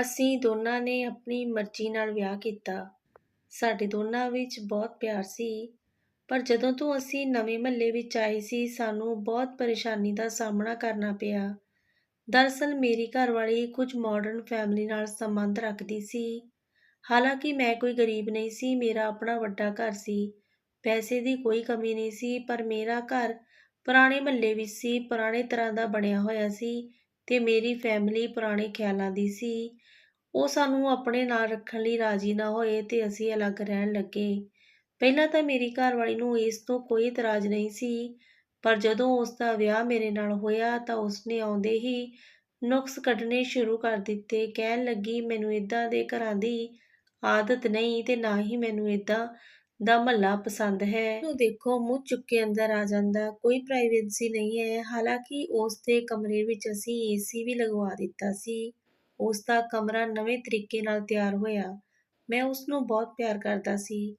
ਅਸੀਂ ਦੋਨਾਂ ਨੇ ਆਪਣੀ ਮਰਜ਼ੀ ਨਾਲ ਵਿਆਹ ਕੀਤਾ। ਸਾਡੇ ਦੋਨਾਂ ਵਿੱਚ ਬਹੁਤ ਪਿਆਰ ਸੀ। ਪਰ ਜਦੋਂ ਤੋਂ ਅਸੀਂ ਨਵੇਂ ਮਹੱਲੇ ਵਿੱਚ ਆਏ ਸੀ, ਸਾਨੂੰ ਬਹੁਤ ਪਰੇਸ਼ਾਨੀ ਦਾ ਸਾਹਮਣਾ ਕਰਨਾ ਪਿਆ। ਦਰਅਸਲ ਮੇਰੀ ਘਰਵਾਲੀ ਕੁਝ ਮਾਡਰਨ ਫੈਮਿਲੀ ਨਾਲ ਸੰਬੰਧ ਰੱਖਦੀ ਸੀ। ਹਾਲਾਂਕਿ ਮੈਂ ਕੋਈ ਗਰੀਬ ਨਹੀਂ ਸੀ, ਮੇਰਾ ਆਪਣਾ ਵੱਡਾ ਘਰ ਸੀ। ਪੈਸੇ ਦੀ ਕੋਈ ਕਮੀ ਨਹੀਂ ਸੀ, ਪਰ ਮੇਰਾ ਘਰ ਪੁਰਾਣੇ ਮਹੱਲੇ ਵਿੱਚ ਸੀ, ਪੁਰਾਣੇ ਤਰ੍ਹਾਂ ਦਾ ਬਣਿਆ ਹੋਇਆ ਸੀ ਤੇ ਮੇਰੀ ਫੈਮਿਲੀ ਪੁਰਾਣੇ ਖਿਆਲਾਂ ਦੀ ਸੀ। ਉਹ ਸਾਨੂੰ ਆਪਣੇ ਨਾਲ ਰੱਖਣ ਲਈ ਰਾਜ਼ੀ ਨਾ ਹੋਏ ਤੇ ਅਸੀਂ ਅਲੱਗ ਰਹਿਣ ਲੱਗੇ। ਪਹਿਲਾਂ ਤਾਂ ਮੇਰੀ ਘਰਵਾਲੀ ਨੂੰ ਇਸ ਤੋਂ ਕੋਈ ਇਤਰਾਜ਼ ਨਹੀਂ ਸੀ, ਪਰ ਜਦੋਂ ਉਸ ਦਾ ਵਿਆਹ ਮੇਰੇ ਨਾਲ ਹੋਇਆ ਤਾਂ ਉਸਨੇ ਆਉਂਦੇ ਹੀ ਨੁਕਸ ਕੱਢਣੇ ਸ਼ੁਰੂ ਕਰ ਦਿੱਤੇ। ਕਹਿਣ ਲੱਗੀ, ਮੈਨੂੰ ਇੱਦਾਂ ਦੇ ਘਰਾਂ ਦੀ ਆਦਤ ਨਹੀਂ ਤੇ ਨਾ ਹੀ ਮੈਨੂੰ ਇੱਦਾਂ ਦਾ ਮਹੱਲਾ ਪਸੰਦ ਹੈ। ਨੂੰ ਦੇਖੋ, ਮੂੰਹ ਚੁੱਕ ਕੇ ਅੰਦਰ ਆ ਜਾਂਦਾ, ਕੋਈ ਪ੍ਰਾਈਵੇਸੀ ਨਹੀਂ ਹੈ। ਹਾਲਾਂਕਿ ਉਸ ਦੇ ਕਮਰੇ ਵਿੱਚ ਅਸੀਂ ਏਸੀ ਵੀ ਲਗਵਾ ਦਿੱਤਾ ਸੀ। ਉਸ ਦਾ ਕਮਰਾ ਨਵੇਂ ਤਰੀਕੇ ਨਾਲ ਤਿਆਰ ਹੋਇਆ। ਮੈਂ ਉਸ ਨੂੰ ਬਹੁਤ ਪਿਆਰ ਕਰਦਾ ਸੀ,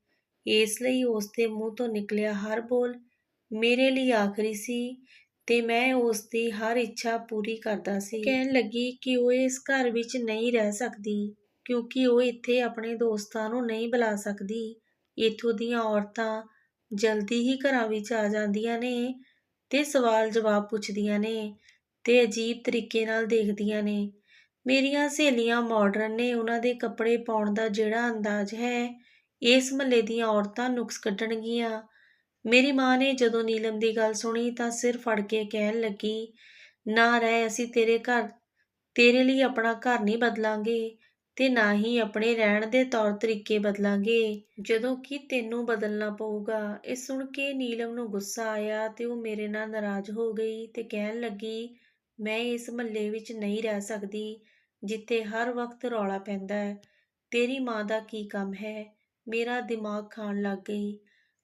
ਇਸ ਲਈ ਉਸ ਦੇ ਮੂੰਹ ਤੋਂ ਨਿਕਲਿਆ ਹਰ ਬੋਲ ਮੇਰੇ ਲਈ ਆਖਰੀ ਸੀ ਤੇ ਮੈਂ ਉਸ ਦੀ ਹਰ ਇੱਛਾ ਪੂਰੀ ਕਰਦਾ ਸੀ। ਕਹਿਣ ਲੱਗੀ ਕਿ ਉਹ ਇਸ ਘਰ ਵਿੱਚ ਨਹੀਂ ਰਹਿ ਸਕਦੀ ਕਿਉਂਕਿ ਉਹ ਇੱਥੇ ਆਪਣੇ ਦੋਸਤਾਂ ਨੂੰ ਨਹੀਂ ਬੁਲਾ ਸਕਦੀ। ਇੱਥੋਂ ਦੀਆਂ ਔਰਤਾਂ ਜਲਦੀ ਹੀ ਘਰਾਂ ਵਿੱਚ ਆ ਜਾਂਦੀਆਂ ਨੇ ਤੇ ਸਵਾਲ ਜਵਾਬ ਪੁੱਛਦੀਆਂ ਨੇ ਤੇ ਅਜੀਬ ਤਰੀਕੇ ਨਾਲ ਦੇਖਦੀਆਂ ਨੇ। ਮੇਰੀਆਂ ਸਹੇਲੀਆਂ ਮਾਡਰਨ ਨੇ, ਉਹਨਾਂ ਦੇ ਕੱਪੜੇ ਪਾਉਣ ਦਾ ਜਿਹੜਾ ਅੰਦਾਜ਼ ਹੈ, ਇਸ ਮਹੱਲੇ ਦੀਆਂ ਔਰਤਾਂ ਨੁਕਸ ਕੱਢਣਗੀਆਂ। ਮੇਰੀ ਮਾਂ ਨੇ ਜਦੋਂ ਨੀਲਮ ਦੀ ਗੱਲ ਸੁਣੀ ਤਾਂ ਸਿਰ ਫੜ ਕੇ ਕਹਿਣ ਲੱਗੀ, ਨਾ ਰਹਿ, ਅਸੀਂ ਤੇਰੇ ਲਈ ਆਪਣਾ ਘਰ ਨਹੀਂ ਬਦਲਾਂਗੇ ਤੇ ਨਾ ਹੀ ਆਪਣੇ ਰਹਿਣ ਦੇ ਤੌਰ ਤਰੀਕੇ ਬਦਲਾਂਗੇ ਜਦੋਂ ਕਿ ਤੈਨੂੰ ਬਦਲਣਾ ਪਊਗਾ। ਇਹ ਸੁਣ ਕੇ ਨੀਲਮ ਨੂੰ ਗੁੱਸਾ ਆਇਆ ਤੇ ਉਹ ਮੇਰੇ ਨਾਲ ਨਾਰਾਜ਼ ਹੋ ਗਈ ਤੇ ਕਹਿਣ ਲੱਗੀ, ਮੈਂ ਇਸ ਮਹੱਲੇ ਵਿੱਚ ਨਹੀਂ ਰਹਿ ਸਕਦੀ ਜਿੱਥੇ ਹਰ ਵਕਤ ਰੌਲਾ ਪੈਂਦਾ ਹੈ। ਤੇਰੀ ਮਾਂ ਦਾ ਕੀ ਕੰਮ ਹੈ? ਮੇਰਾ ਦਿਮਾਗ ਖਾਣ ਲੱਗ ਗਈ।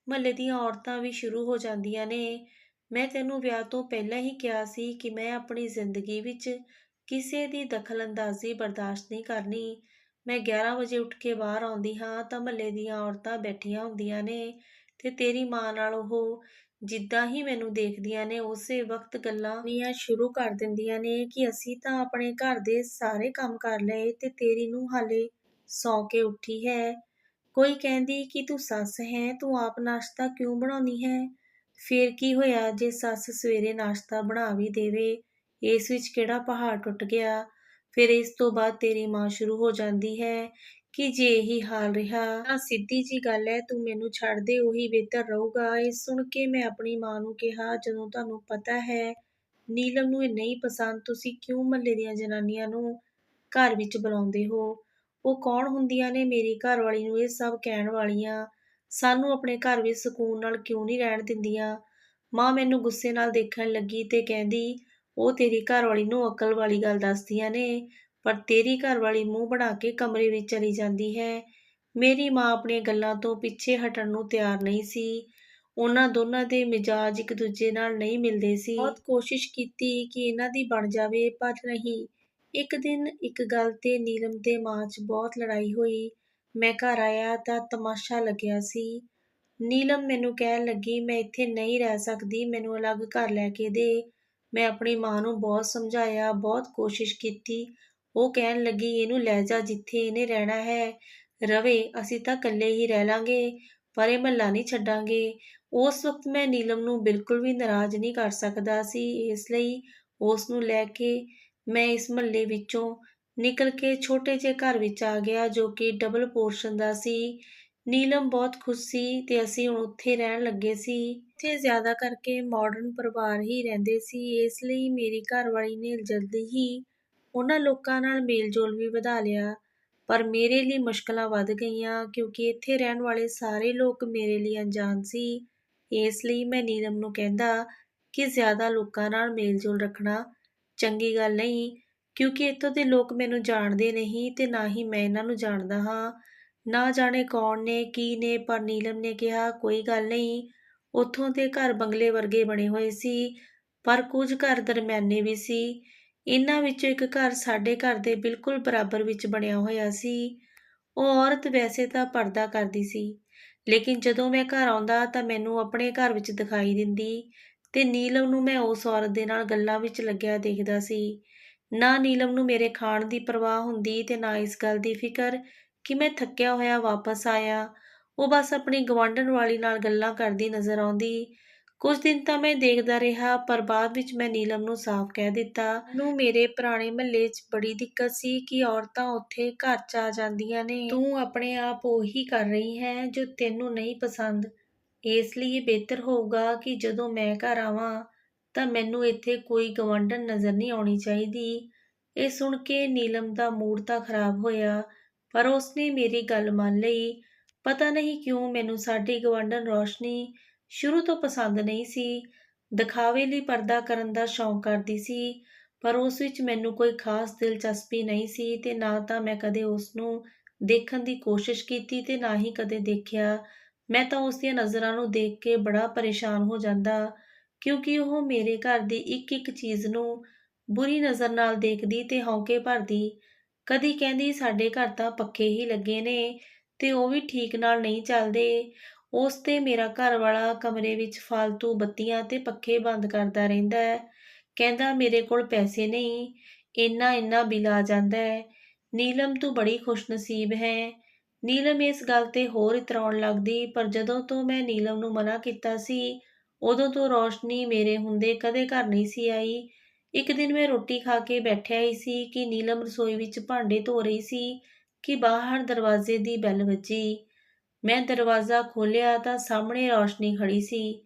ਮਹੱਲੇ ਦੀਆਂ ਔਰਤਾਂ ਵੀ ਸ਼ੁਰੂ ਹੋ ਜਾਂਦੀਆਂ ਨੇ, ਮੈਂ ਤੈਨੂੰ ਵਿਆਹ ਤੋਂ ਪਹਿਲਾਂ ਹੀ ਕਿਹਾ ਸੀ ਕਿ ਮੈਂ ਆਪਣੀ ਜ਼ਿੰਦਗੀ ਵਿੱਚ ਕਿਸੇ ਦੀ ਦਖਲ-ਅੰਦਾਜ਼ੀ ਬਰਦਾਸ਼ਤ ਨਹੀਂ ਕਰਨੀ। ਮੈਂ 11 ਵਜੇ ਉੱਠ ਕੇ ਬਾਹਰ ਆਉਂਦੀ ਹਾਂ ਤਾਂ ਮਹੱਲੇ ਦੀਆਂ ਔਰਤਾਂ ਬੈਠੀਆਂ ਹੁੰਦੀਆਂ ਨੇ ਤੇ ਤੇਰੀ ਮਾਂ ਨਾਲ ਉਹ ਜਿੱਦਾਂ ਹੀ ਮੈਨੂੰ ਦੇਖਦੀਆਂ ਨੇ ਉਸੇ ਵਕਤ ਗੱਲਾਂ ਕਰਨੀਆਂ ਸ਼ੁਰੂ ਕਰ ਦਿੰਦੀਆਂ ਨੇ ਕਿ ਅਸੀਂ ਤਾਂ ਆਪਣੇ ਘਰ ਦੇ ਸਾਰੇ ਕੰਮ ਕਰ ਲਏ ਤੇ ਤੇਰੀ ਨੂੰਹ ਹਾਲੇ ਸੌਂ ਕੇ ਉੱਠੀ ਹੈ। ਕੋਈ ਕਹਿੰਦੀ ਕਿ ਤੂੰ ਸੱਸ ਹੈ, ਤੂੰ ਆਪ ਨਾਸ਼ਤਾ ਕਿਉਂ ਬਣਾਉਂਦੀ ਹੈ? ਫੇਰ ਕੀ ਹੋਇਆ ਜੇ ਸੱਸ ਸਵੇਰੇ ਨਾਸ਼ਤਾ ਬਣਾ ਵੀ ਦੇਵੇ, ਇਸ ਵਿੱਚ ਕਿਹੜਾ ਪਹਾੜ ਟੁੱਟ ਗਿਆ? ਫਿਰ ਇਸ ਤੋਂ ਬਾਅਦ ਤੇਰੀ ਮਾਂ ਸ਼ੁਰੂ ਹੋ ਜਾਂਦੀ ਹੈ ਕਿ ਜੇ ਇਹੀ ਹਾਲ ਰਿਹਾ ਤਾਂ ਸਿੱਧੀ ਜੀ ਗੱਲ ਹੈ, ਤੂੰ ਮੈਨੂੰ ਛੱਡ ਦੇ, ਉਹੀ ਬਿਹਤਰ ਰਹੂਗਾ। ਇਹ ਸੁਣ ਕੇ ਮੈਂ ਆਪਣੀ ਮਾਂ ਨੂੰ ਕਿਹਾ, ਜਦੋਂ ਤੁਹਾਨੂੰ ਪਤਾ ਹੈ ਨੀਲਮ ਨੂੰ ਇਹ ਨਹੀਂ ਪਸੰਦ, ਤੁਸੀਂ ਕਿਉਂ ਮਹੱਲੇ ਦੀਆਂ ਜਨਾਨੀਆਂ ਨੂੰ ਘਰ ਵਿੱਚ ਬੁਲਾਉਂਦੇ ਹੋ? ਉਹ ਕੌਣ ਹੁੰਦੀਆਂ ਨੇ ਮੇਰੀ ਘਰਵਾਲੀ ਨੂੰ ਇਹ ਸਭ ਕਹਿਣ ਵਾਲੀਆਂ? ਸਾਨੂੰ ਆਪਣੇ ਘਰ ਵਿੱਚ ਸਕੂਨ ਨਾਲ ਕਿਉਂ ਨਹੀਂ ਰਹਿਣ ਦਿੰਦੀਆਂ? ਮਾਂ ਮੈਨੂੰ ਗੁੱਸੇ ਨਾਲ ਦੇਖਣ ਲੱਗੀ ਤੇ ਕਹਿੰਦੀ, ਉਹ ਤੇਰੀ ਘਰਵਾਲੀ ਨੂੰ ਅਕਲ ਵਾਲੀ ਗੱਲ ਦੱਸਦੀਆਂ ਨੇ, ਪਰ ਤੇਰੀ ਘਰਵਾਲੀ ਮੂੰਹ ਬਣਾ ਕੇ ਕਮਰੇ ਵਿੱਚ ਚਲੀ ਜਾਂਦੀ ਹੈ। ਮੇਰੀ ਮਾਂ ਆਪਣੀਆਂ ਗੱਲਾਂ ਤੋਂ ਪਿੱਛੇ ਹਟਣ ਨੂੰ ਤਿਆਰ ਨਹੀਂ ਸੀ। ਉਹਨਾਂ ਦੋਨਾਂ ਦੇ ਮਿਜਾਜ ਇੱਕ ਦੂਜੇ ਨਾਲ ਨਹੀਂ ਮਿਲਦੇ ਸੀ। ਬਹੁਤ ਕੋਸ਼ਿਸ਼ ਕੀਤੀ ਕਿ ਇਹਨਾਂ ਦੀ ਬਣ ਜਾਵੇ, ਪਰ ਨਹੀਂ। ਇੱਕ ਦਿਨ ਇੱਕ ਗੱਲ ਤੇ ਨੀਲਮ ਤੇ ਮਾਂ 'ਚ ਬਹੁਤ ਲੜਾਈ ਹੋਈ। ਮੈਂ ਘਰ ਆਇਆ ਤਾਂ ਤਮਾਸ਼ਾ ਲੱਗਿਆ ਸੀ। ਨੀਲਮ ਮੈਨੂੰ ਕਹਿਣ ਲੱਗੀ, ਮੈਂ ਇੱਥੇ ਨਹੀਂ ਰਹਿ ਸਕਦੀ, ਮੈਨੂੰ ਅਲੱਗ ਘਰ ਲੈ ਕੇ ਦੇ। ਮੈਂ ਆਪਣੀ ਮਾਂ ਨੂੰ ਬਹੁਤ ਸਮਝਾਇਆ, ਬਹੁਤ ਕੋਸ਼ਿਸ਼ ਕੀਤੀ। ਉਹ ਕਹਿਣ ਲੱਗੀ, ਇਹਨੂੰ ਲੈ ਜਾ, ਜਿੱਥੇ ਇਹਨੇ ਰਹਿਣਾ ਹੈ ਰਵੇ, ਅਸੀਂ ਤਾਂ ਇਕੱਲੇ ਹੀ ਰਹਿ ਲਾਂਗੇ, ਪਰ ਇਹ ਮਹੱਲਾ ਨਹੀਂ ਛੱਡਾਂਗੇ। ਉਸ ਵਕਤ ਮੈਂ ਨੀਲਮ ਨੂੰ ਬਿਲਕੁਲ ਵੀ ਨਾਰਾਜ਼ ਨਹੀਂ ਕਰ ਸਕਦਾ ਸੀ, ਇਸ ਲਈ ਉਸ ਨੂੰ ਲੈ ਕੇ ਮੈਂ ਇਸ ਮਹੱਲੇ ਵਿੱਚੋਂ ਨਿਕਲ ਕੇ ਛੋਟੇ ਜਿਹੇ ਘਰ ਵਿੱਚ ਆ ਗਿਆ ਜੋ ਕਿ ਡਬਲ ਪੋਰਸ਼ਨ ਦਾ ਸੀ। ਨੀਲਮ ਬਹੁਤ ਖੁਸ਼ ਸੀ ਤੇ ਅਸੀਂ ਹੁਣ ਉੱਥੇ ਰਹਿਣ ਲੱਗੇ ਸੀ। ਇੱਥੇ ਜ਼ਿਆਦਾ ਕਰਕੇ ਮਾਡਰਨ ਪਰਿਵਾਰ ਹੀ ਰਹਿੰਦੇ ਸੀ, ਇਸ ਲਈ ਮੇਰੀ ਘਰਵਾਲੀ ਨੇ ਜਲਦੀ ਹੀ ਉਹਨਾਂ ਲੋਕਾਂ ਨਾਲ ਮੇਲ-ਜੋਲ ਵੀ ਵਧਾ ਲਿਆ। ਪਰ ਮੇਰੇ ਲਈ ਮੁਸ਼ਕਲਾਂ ਵੱਧ ਗਈਆਂ ਕਿਉਂਕਿ ਇੱਥੇ ਰਹਿਣ ਵਾਲੇ ਸਾਰੇ ਲੋਕ ਮੇਰੇ ਲਈ ਅਣਜਾਣ ਸੀ। ਇਸ ਲਈ ਮੈਂ ਨੀਲਮ ਨੂੰ ਕਹਿੰਦਾ ਕਿ ਜ਼ਿਆਦਾ ਲੋਕਾਂ ਨਾਲ ਮੇਲ-ਜੋਲ ਰੱਖਣਾ ਚੰਗੀ ਗੱਲ ਨਹੀਂ, ਕਿਉਂਕਿ ਇੱਥੋਂ ਦੇ ਲੋਕ ਮੈਨੂੰ ਜਾਣਦੇ ਨਹੀਂ ਤੇ ਨਾ ਹੀ ਮੈਂ ਇਹਨਾਂ ਨੂੰ ਜਾਣਦਾ ਹਾਂ। ਨਾ ਜਾਣੇ ਕੌਣ ਨੇ, ਕੀ ਨੇ, ਪਰ ਨੀਲਮ ਨੇ ਕਿਹਾ, ਕੋਈ ਗੱਲ ਨਹੀਂ। ਉੱਥੋਂ ਦੇ ਘਰ ਬੰਗਲੇ ਵਰਗੇ ਬਣੇ ਹੋਏ ਸੀ, ਪਰ ਕੁਝ ਘਰ ਦਰਮਿਆਨੇ ਵੀ ਸੀ। ਇਹਨਾਂ ਵਿੱਚੋਂ ਇੱਕ ਘਰ ਸਾਡੇ ਘਰ ਦੇ ਬਿਲਕੁਲ ਬਰਾਬਰ ਵਿੱਚ ਬਣਿਆ ਹੋਇਆ ਸੀ। ਉਹ ਔਰਤ ਵੈਸੇ ਤਾਂ ਪਰਦਾ ਕਰਦੀ ਸੀ, ਲੇਕਿਨ ਜਦੋਂ ਮੈਂ ਘਰ ਆਉਂਦਾ ਤਾਂ ਮੈਨੂੰ ਆਪਣੇ ਘਰ ਵਿੱਚ ਦਿਖਾਈ ਦਿੰਦੀ ਤੇ ਨੀਲਮ ਨੂੰ ਮੈਂ ਉਸ ਔਰਤ ਦੇ ਨਾਲ ਗੱਲਾਂ ਵਿੱਚ ਲੱਗਿਆ ਦੇਖਦਾ ਸੀ। ਨਾ ਨੀਲਮ ਨੂੰ ਮੇਰੇ ਖਾਣ ਦੀ ਪਰਵਾਹ ਹੁੰਦੀ ਤੇ ਨਾ ਇਸ ਗੱਲ ਦੀ ਫਿਕਰ ਕਿ ਮੈਂ ਥੱਕਿਆ ਹੋਇਆ ਵਾਪਸ ਆਇਆ। ਉਹ ਬਸ ਆਪਣੀ ਗਵਾਂਢਣ ਵਾਲੀ ਨਾਲ ਗੱਲਾਂ ਕਰਦੀ ਨਜ਼ਰ ਆਉਂਦੀ। ਕੁਝ ਦਿਨ ਤਾਂ ਮੈਂ ਦੇਖਦਾ ਰਿਹਾ, ਪਰ ਬਾਅਦ ਵਿੱਚ ਮੈਂ ਨੀਲਮ ਨੂੰ ਸਾਫ਼ ਕਹਿ ਦਿੱਤਾ। ਮੈਨੂੰ ਮੇਰੇ ਪੁਰਾਣੇ ਮਹੱਲੇ 'ਚ ਬੜੀ ਦਿੱਕਤ ਸੀ ਕਿ ਔਰਤਾਂ ਉੱਥੇ ਘਰ 'ਚ ਆ ਜਾਂਦੀਆਂ ਨੇ। ਤੂੰ ਆਪਣੇ ਆਪ ਉਹੀ ਕਰ ਰਹੀ ਹੈ ਜੋ ਤੈਨੂੰ ਨਹੀਂ ਪਸੰਦ। ਇਸ ਲਈ ਇਹ ਬਿਹਤਰ ਹੋਊਗਾ ਕਿ ਜਦੋਂ ਮੈਂ ਘਰ ਆਵਾਂ ਤਾਂ ਮੈਨੂੰ ਇੱਥੇ ਕੋਈ ਗਵਾਂਢਣ ਨਜ਼ਰ ਨਹੀਂ ਆਉਣੀ ਚਾਹੀਦੀ। ਇਹ ਸੁਣ ਕੇ ਨੀਲਮ ਦਾ ਮੂਡ ਤਾਂ ਖਰਾਬ ਹੋਇਆ, ਪਰ ਉਸਨੇ ਮੇਰੀ ਗੱਲ ਮੰਨ ਲਈ। ਪਤਾ ਨਹੀਂ ਕਿਉਂ ਮੈਨੂੰ ਸਾਡੀ ਗਵਾਂਢਣ ਰੌਸ਼ਨੀ ਸ਼ੁਰੂ ਤੋਂ ਪਸੰਦ ਨਹੀਂ ਸੀ। ਦਿਖਾਵੇ ਲਈ ਪਰਦਾ ਕਰਨ ਦਾ ਸ਼ੌਂਕ ਕਰਦੀ ਸੀ, ਪਰ ਉਸ ਵਿੱਚ ਮੈਨੂੰ ਕੋਈ ਖਾਸ ਦਿਲਚਸਪੀ ਨਹੀਂ ਸੀ ਤੇ ਨਾ ਤਾਂ ਮੈਂ ਕਦੇ ਉਸ ਨੂੰ ਦੇਖਣ ਦੀ ਕੋਸ਼ਿਸ਼ ਕੀਤੀ ਤੇ ਨਾ ਹੀ ਕਦੇ ਦੇਖਿਆ। ਮੈਂ ਤਾਂ ਉਸ ਦੀਆਂ ਨਜ਼ਰਾਂ ਨੂੰ ਦੇਖ ਕੇ ਬੜਾ ਪਰੇਸ਼ਾਨ ਹੋ ਜਾਂਦਾ, ਕਿਉਂਕਿ ਉਹ ਮੇਰੇ ਘਰ ਦੀ ਇੱਕ-ਇੱਕ ਚੀਜ਼ ਨੂੰ ਬੁਰੀ ਨਜ਼ਰ ਨਾਲ ਦੇਖਦੀ ਤੇ ਹੌਂਕੇ ਭਰਦੀ। ਕਦੀ ਕਹਿੰਦੀ ਸਾਡੇ ਘਰ ਤਾਂ ਪੱਖੇ ਹੀ ਲੱਗੇ ਨੇ ਤੇ ਉਹ ਵੀ ਠੀਕ ਨਾਲ ਨਹੀਂ ਚੱਲਦੇ। ਉਸ ਤੇ ਮੇਰਾ ਘਰ ਵਾਲਾ ਕਮਰੇ ਵਿੱਚ ਫਾਲਤੂ ਬੱਤੀਆਂ ਤੇ ਪੱਖੇ ਬੰਦ ਕਰਦਾ ਰਹਿੰਦਾ ਹੈ। ਕਹਿੰਦਾ ਮੇਰੇ ਕੋਲ ਪੈਸੇ ਨਹੀਂ, ਇੰਨਾ ਬਿੱਲ ਆ ਜਾਂਦਾ ਹੈ। ਨੀਲਮ ਤੂੰ ਬੜੀ ਖੁਸ਼ਨਸੀਬ ਹੈ। ਨੀਲਮ ਇਸ ਗੱਲ ਤੇ ਹੋਰ ਇਤਰਾਉਣ ਲੱਗਦੀ, ਪਰ ਜਦੋਂ ਤੋਂ ਮੈਂ ਨੀਲਮ ਨੂੰ ਮਨਾ ਕੀਤਾ ਸੀ, ਉਦੋਂ ਤੋਂ ਰੌਸ਼ਨੀ ਮੇਰੇ ਹੁੰਦੇ ਕਦੇ ਘਰ ਨਹੀਂ ਸੀ ਆਈ। ਇੱਕ ਦਿਨ ਮੈਂ ਰੋਟੀ ਖਾ ਕੇ ਬੈਠਿਆ ਹੀ ਸੀ ਕਿ ਨੀਲਮ ਰਸੋਈ ਵਿੱਚ ਭਾਂਡੇ ਧੋ ਰਹੀ ਸੀ ਕਿ ਬਾਹਰ ਦਰਵਾਜ਼ੇ ਦੀ ਬੈਲ ਵੱਜੀ। ਮੈਂ ਦਰਵਾਜ਼ਾ ਖੋਲ੍ਹਿਆ ਤਾਂ ਸਾਹਮਣੇ ਰੌਸ਼ਨੀ ਖੜੀ ਸੀ।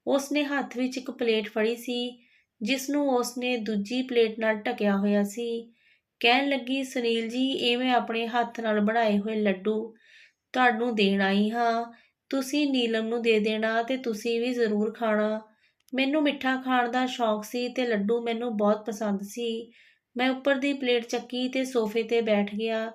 ਉਸਨੇ ਹੱਥ ਵਿੱਚ ਇੱਕ ਪਲੇਟ ਫੜੀ ਸੀ, ਜਿਸ ਨੂੰ ਉਸਨੇ ਦੂਜੀ ਪਲੇਟ ਨਾਲ ਢਕਿਆ ਹੋਇਆ ਸੀ। ਕਹਿਣ ਲੱਗੀ, ਸੁਨੀਲ ਜੀ, ਇਹ ਮੈਂ ਆਪਣੇ ਹੱਥ ਨਾਲ ਬਣਾਏ ਹੋਏ ਲੱਡੂ ਤੁਹਾਨੂੰ ਦੇਣ ਆਈ ਹਾਂ। ਤੁਸੀਂ ਨੀਲਮ ਨੂੰ ਦੇ ਦੇਣਾ ਤੇ ਤੁਸੀਂ ਵੀ ਜ਼ਰੂਰ ਖਾਣਾ। ਮੈਨੂੰ ਮਿੱਠਾ ਖਾਣ ਦਾ ਸ਼ੌਂਕ ਸੀ ਤੇ ਲੱਡੂ ਮੈਨੂੰ ਬਹੁਤ ਪਸੰਦ ਸੀ। ਮੈਂ ਉੱਪਰ ਦੀ ਪਲੇਟ ਚੱਕੀ ਤੇ ਸੋਫੇ ਤੇ ਬੈਠ ਗਿਆ।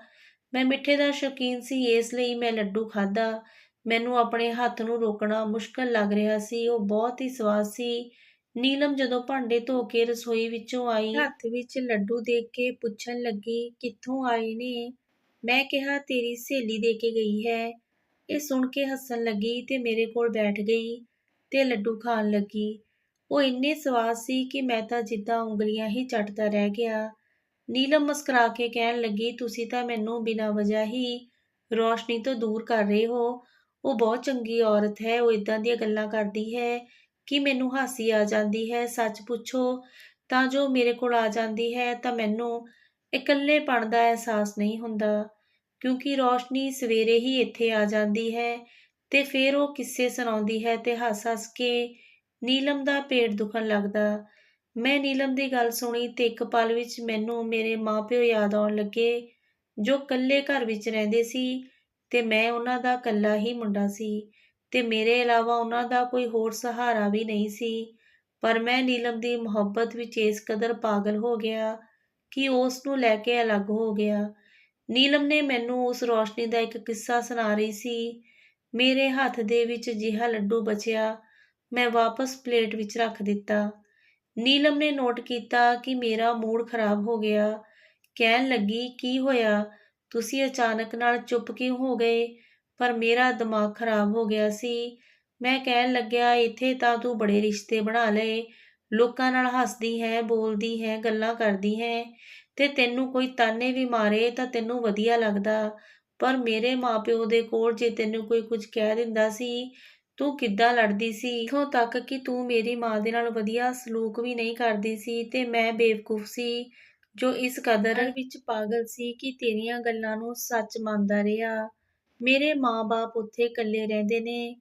ਮੈਂ ਮਿੱਠੇ ਦਾ ਸ਼ੌਕੀਨ ਸੀ, ਇਸ ਲਈ ਮੈਂ ਲੱਡੂ ਖਾਧਾ। ਮੈਨੂੰ ਆਪਣੇ ਹੱਥ ਨੂੰ ਰੋਕਣਾ ਮੁਸ਼ਕਲ ਲੱਗ ਰਿਹਾ ਸੀ, ਉਹ ਬਹੁਤ ਹੀ ਸਵਾਦ ਸੀ। ਨੀਲਮ ਜਦੋਂ ਭਾਂਡੇ ਧੋ ਕੇ ਰਸੋਈ ਵਿੱਚੋਂ ਆਈ, ਹੱਥ ਵਿੱਚ ਲੱਡੂ ਦੇਖ ਕੇ ਪੁੱਛਣ ਲੱਗੀ, ਕਿੱਥੋਂ ਆਏ ਨੇ? ਮੈਂ ਕਿਹਾ ਤੇਰੀ ਸਹੇਲੀ ਦੇ ਕੇ ਗਈ ਹੈ। ਇਹ ਸੁਣ ਕੇ ਹੱਸਣ ਲੱਗੀ ਤੇ ਮੇਰੇ ਕੋਲ ਬੈਠ ਗਈ ਤੇ ਲੱਡੂ ਖਾਣ ਲੱਗੀ। ਉਹ ਇੰਨੇ ਸਵਾਦ ਸੀ ਕਿ ਮੈਂ ਤਾਂ ਜਿੱਦਾਂ ਉਂਗਲੀਆਂ ਹੀ ਚੱਟਦਾ ਰਹਿ ਗਿਆ। ਨੀਲਮ ਮੁਸਕਰਾ ਕੇ ਕਹਿਣ ਲੱਗੀ, ਤੁਸੀਂ ਤਾਂ ਮੈਨੂੰ ਬਿਨਾਂ ਵਜ੍ਹਾ ਹੀ ਰੌਸ਼ਨੀ ਤੋਂ ਦੂਰ ਕਰ ਰਹੇ ਹੋ। ਉਹ ਬਹੁਤ ਚੰਗੀ ਔਰਤ ਹੈ। ਉਹ ਇਦਾਂ ਦੀਆਂ ਗੱਲਾਂ ਕਰਦੀ ਹੈ ਕਿ ਮੈਨੂੰ ਹਾਸੀ ਆ ਜਾਂਦੀ ਹੈ। ਸੱਚ ਪੁੱਛੋ ਤਾਂ ਜੋ ਮੇਰੇ ਕੋਲ ਆ ਜਾਂਦੀ ਹੈ ਤਾਂ ਮੈਨੂੰ ਇਕੱਲੇਪਣ ਦਾ ਅਹਿਸਾਸ ਨਹੀਂ ਹੁੰਦਾ, ਕਿਉਂਕਿ ਰੌਸ਼ਨੀ ਸਵੇਰੇ ਹੀ ਇੱਥੇ ਆ ਜਾਂਦੀ ਹੈ ਤੇ ਫਿਰ ਉਹ ਕਿੱਸੇ ਸੁਣਾਉਂਦੀ ਹੈ ਤੇ ਹੱਸ-ਹੱਸ ਕੇ ਨੀਲਮ ਦਾ ਪੇਟ ਦੁਖਣ ਲੱਗਦਾ। ਮੈਂ ਨੀਲਮ ਦੀ ਗੱਲ ਸੁਣੀ ਤੇ ਇੱਕ ਪਲ ਵਿੱਚ ਮੈਨੂੰ ਮੇਰੇ ਮਾਂ-ਪਿਓ ਯਾਦ ਆਉਣ ਲੱਗੇ, ਜੋ ਇਕੱਲੇ ਘਰ ਵਿੱਚ ਰਹਿੰਦੇ ਸੀ ਤੇ ਮੈਂ ਉਹਨਾਂ ਦਾ ਇਕੱਲਾ ਹੀ ਮੁੰਡਾ ਸੀ ਤੇ ਮੇਰੇ ਇਲਾਵਾ ਉਹਨਾਂ ਦਾ ਕੋਈ ਹੋਰ ਸਹਾਰਾ ਵੀ ਨਹੀਂ ਸੀ। ਪਰ ਮੈਂ ਨੀਲਮ ਦੀ ਮੁਹੱਬਤ ਵਿੱਚ ਇਸ ਕਦਰ ਪਾਗਲ ਹੋ ਗਿਆ ਕਿ ਉਸ ਨੂੰ ਲੈ ਕੇ ਅਲੱਗ ਹੋ ਗਿਆ। ਨੀਲਮ ਨੇ ਮੈਨੂੰ ਉਸ ਰੌਸ਼ਨੀ ਦਾ ਇੱਕ ਕਿੱਸਾ ਸੁਣਾ ਰਹੀ ਸੀ। ਮੇਰੇ ਹੱਥ ਦੇ ਵਿੱਚ ਜਿਹਾ ਲੱਡੂ ਬਚਿਆ, ਮੈਂ ਵਾਪਸ ਪਲੇਟ ਵਿੱਚ ਰੱਖ ਦਿੱਤਾ। ਨੀਲਮ ਨੇ ਨੋਟ ਕੀਤਾ ਕਿ ਮੇਰਾ ਮੂਡ ਖਰਾਬ ਹੋ ਗਿਆ। ਕਹਿਣ ਲੱਗੀ, ਕੀ ਹੋਇਆ? ਤੁਸੀਂ ਅਚਾਨਕ ਨਾਲ ਚੁੱਪ ਕਿਉਂ ਹੋ ਗਏ? ਪਰ ਮੇਰਾ ਦਿਮਾਗ ਖਰਾਬ ਹੋ ਗਿਆ ਸੀ। ਮੈਂ ਕਹਿਣ ਲੱਗਿਆ, ਇੱਥੇ ਤਾਂ ਤੂੰ ਬੜੇ ਰਿਸ਼ਤੇ ਬਣਾ ਲਏ। ਲੋਕਾਂ ਨਾਲ ਹੱਸਦੀ ਹੈ, ਬੋਲਦੀ ਹੈ, ਗੱਲਾਂ ਕਰਦੀ ਹੈ ਤੇ ਤੈਨੂੰ ਕੋਈ ਤਾਨੇ ਵੀ ਮਾਰੇ ਤਾਂ ਤੈਨੂੰ ਵਧੀਆ ਲੱਗਦਾ। ਪਰ ਮੇਰੇ ਮਾਂ-ਪਿਓ ਦੇ ਕੋਲ ਜੇ ਤੈਨੂੰ ਕੋਈ ਕੁਝ ਕਹਿ ਦਿੰਦਾ ਸੀ, ਤੂੰ ਕਿੱਦਾਂ ਲੜਦੀ ਸੀ। ਇੱਥੋਂ ਤੱਕ ਕਿ ਤੂੰ ਮੇਰੀ ਮਾਂ ਦੇ ਨਾਲ ਵਧੀਆ ਸਲੂਕ ਵੀ ਨਹੀਂ ਕਰਦੀ ਸੀ ਤੇ ਮੈਂ ਬੇਵਕੂਫ ਸੀ, ਜੋ ਇਸ ਕਦਰ ਵਿੱਚ ਪਾਗਲ ਸੀ ਕਿ ਤੇਰੀਆਂ ਗੱਲਾਂ ਨੂੰ ਸੱਚ ਮੰਨਦਾ ਰਿਹਾ। ਮੇਰੇ ਮਾਂ-ਬਾਪ ਉੱਥੇ ਇਕੱਲੇ ਰਹਿੰਦੇ ਨੇ,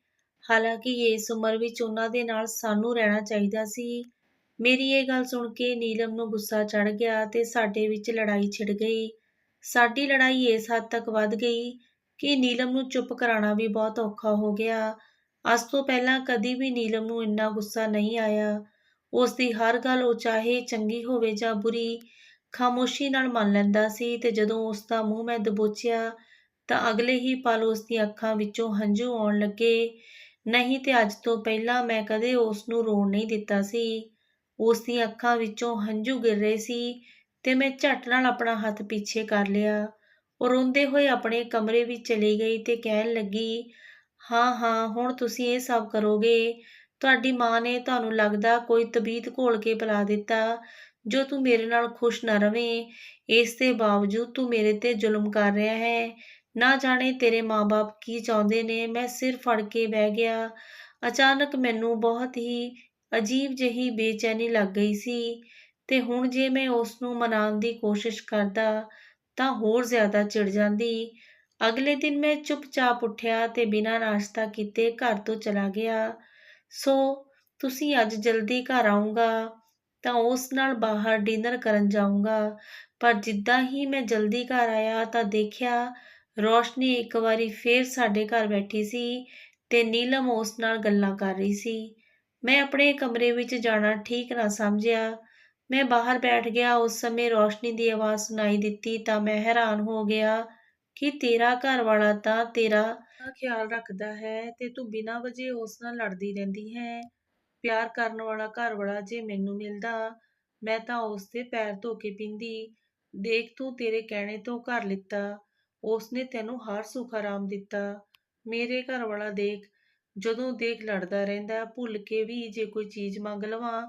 ਹਾਲਾਂਕਿ ਇਸ ਉਮਰ ਵਿੱਚ ਉਹਨਾਂ ਦੇ ਨਾਲ ਸਾਨੂੰ ਰਹਿਣਾ ਚਾਹੀਦਾ ਸੀ। ਮੇਰੀ ਇਹ ਗੱਲ ਸੁਣ ਕੇ ਨੀਲਮ ਨੂੰ ਗੁੱਸਾ ਚੜ੍ਹ ਗਿਆ ਤੇ ਸਾਡੇ ਵਿੱਚ ਲੜਾਈ ਛਿੜ ਗਈ। ਸਾਡੀ ਲੜਾਈ ਇਸ ਹੱਦ ਤੱਕ ਵੱਧ ਗਈ ਕਿ ਨੀਲਮ ਨੂੰ ਚੁੱਪ ਕਰਾਉਣਾ ਵੀ ਬਹੁਤ ਔਖਾ ਹੋ ਗਿਆ। ਅੱਜ ਤੋਂ ਪਹਿਲਾਂ ਕਦੀ ਵੀ ਨੀਲਮ ਨੂੰ ਇੰਨਾ ਗੁੱਸਾ ਨਹੀਂ ਆਇਆ। ਉਸ ਦੀ ਹਰ ਗੱਲ, ਉਹ ਚਾਹੇ ਚੰਗੀ ਹੋਵੇ ਜਾਂ ਬੁਰੀ, ਖਾਮੋਸ਼ੀ ਨਾਲ ਮੰਨ ਲੈਂਦਾ ਸੀ ਤੇ ਜਦੋਂ ਉਸ ਦਾ ਮੂੰਹ ਮੈਂ ਦਬੋਚਿਆ ਤਾਂ ਅਗਲੇ ਹੀ ਪਲ ਉਸ ਦੀਆਂ ਅੱਖਾਂ ਵਿੱਚੋਂ ਹੰਝੂ ਆਉਣ ਲੱਗੇ। ਨਹੀਂ ਤੇ ਅੱਜ ਤੋਂ ਪਹਿਲਾਂ ਮੈਂ ਕਦੇ ਉਸ ਨੂੰ ਰੋਣ ਨਹੀਂ ਦਿੱਤਾ ਸੀ। ਉਸ ਦੀਆਂ ਅੱਖਾਂ ਵਿੱਚੋਂ ਹੰਝੂ ਗਿਰ ਰਹੇ ਸੀ ਤੇ ਮੈਂ ਝੱਟ ਨਾਲ ਆਪਣਾ ਹੱਥ ਪਿੱਛੇ ਕਰ ਲਿਆ। ਉਹ ਰੋਂਦੇ ਹੋਏ ਆਪਣੇ ਕਮਰੇ ਵਿੱਚ ਚਲੀ ਗਈ ਤੇ ਕਹਿਣ ਲੱਗੀ, ਹਾਂ, ਹੁਣ ਤੁਸੀਂ ਇਹ ਸਭ ਕਰੋਗੇ। ਤੁਹਾਡੀ ਮਾਂ ਨੇ ਤੁਹਾਨੂੰ ਲੱਗਦਾ ਕੋਈ ਤਬੀਤ ਘੋਲ ਕੇ ਪਿਲਾ ਦਿੱਤਾ। ਜੋ ਤੂੰ ਮੇਰੇ ਨਾਲ ਖੁਸ਼ ਨਾ ਰਵੇਂ, ਇਸ ਦੇ ਬਾਵਜੂਦ ਤੂੰ ਮੇਰੇ ਤੇ ਜ਼ੁਲਮ ਕਰ ਰਿਹਾ ਹੈ। ਨਾ ਜਾਣੇ ਤੇਰੇ ਮਾਂ-ਬਾਪ ਕੀ ਚਾਹੁੰਦੇ ਨੇ। ਮੈਂ ਸਿਰ ਫੜ ਕੇ ਬਹਿ ਗਿਆ। ਅਚਾਨਕ ਮੈਨੂੰ ਬਹੁਤ ਹੀ ਅਜੀਬ ਜਿਹੀ ਬੇਚੈਨੀ ਲੱਗ ਗਈ ਸੀ ਤੇ ਹੁਣ ਜੇ ਮੈਂ ਉਸ ਨੂੰ ਮਨਾਉਣ ਦੀ ਕੋਸ਼ਿਸ਼ ਕਰਦਾ ਤਾਂ ਹੋਰ ਜ਼ਿਆਦਾ ਚਿੜ ਜਾਂਦੀ। ਅਗਲੇ ਦਿਨ ਮੈਂ ਚੁੱਪਚਾਪ ਉੱਠਿਆ ਤੇ ਬਿਨਾਂ ਨਾਸ਼ਤਾ ਕੀਤੇ ਘਰ ਤੋਂ ਚਲਾ ਗਿਆ। ਸੋ ਤੁਸੀਂ ਅੱਜ ਜਲਦੀ ਘਰ ਆਊਂਗਾ ਤਾਂ ਉਸ ਨਾਲ ਬਾਹਰ ਡਿਨਰ ਕਰਨ ਜਾਊਂਗਾ। ਪਰ ਜਿੱਦਾਂ ਹੀ ਮੈਂ ਜਲਦੀ ਘਰ ਆਇਆ ਤਾਂ ਦੇਖਿਆ ਰੋਸ਼ਨੀ ਇੱਕ ਵਾਰੀ ਫੇਰ ਸਾਡੇ ਘਰ ਬੈਠੀ ਸੀ ਤੇ ਨੀਲਮ ਉਸ ਨਾਲ ਗੱਲਾਂ ਕਰ ਰਹੀ ਸੀ। ਮੈਂ ਆਪਣੇ ਕਮਰੇ ਵਿੱਚ ਜਾਣਾ ਠੀਕ ਨਾ ਸਮਝਿਆ। ਮੈਂ ਬਾਹਰ ਬੈਠ ਗਿਆ। ਉਸ ਸਮੇਂ ਰੋਸ਼ਨੀ ਦੀ ਆਵਾਜ਼ ਸੁਣਾਈ ਦਿੱਤੀ ਤਾਂ ਮੈਂ ਹੈਰਾਨ ਹੋ ਗਿਆ ਕਿ ਤੇਰਾ ਘਰ ਵਾਲਾ ਤਾਂ ਤੇਰਾ ਖਿਆਲ ਰੱਖਦਾ ਹੈ ਤੇ ਤੂੰ ਬਿਨਾਂ ਵਜ੍ਹਾ ਉਸ ਨਾਲ ਲੜਦੀ ਰਹਿੰਦੀ ਹੈ। ਪਿਆਰ ਕਰਨ ਵਾਲਾ ਘਰਵਾਲਾ ਜੇ ਮੈਨੂੰ ਮਿਲਦਾ, ਮੈਂ ਤਾਂ ਉਸ ਦੇ ਪੈਰ ਧੋ ਕੇ ਪੀਂਦੀ। ਦੇਖ ਤੂੰ ਤੇਰੇ ਕਹਿਣੇ ਤੋਂ ਘਰ ਲਿੱਤਾ, ਉਸਨੇ ਤੈਨੂੰ ਹਰ ਸੁੱਖ ਆਰਾਮ ਦਿੱਤਾ। ਮੇਰੇ ਘਰਵਾਲਾ ਦੇਖ, ਜਦੋਂ ਦੇਖ ਲੜਦਾ ਰਹਿੰਦਾ। ਭੁੱਲ ਕੇ ਵੀ ਜੇ ਕੋਈ ਚੀਜ਼ ਮੰਗ ਲਵਾਂ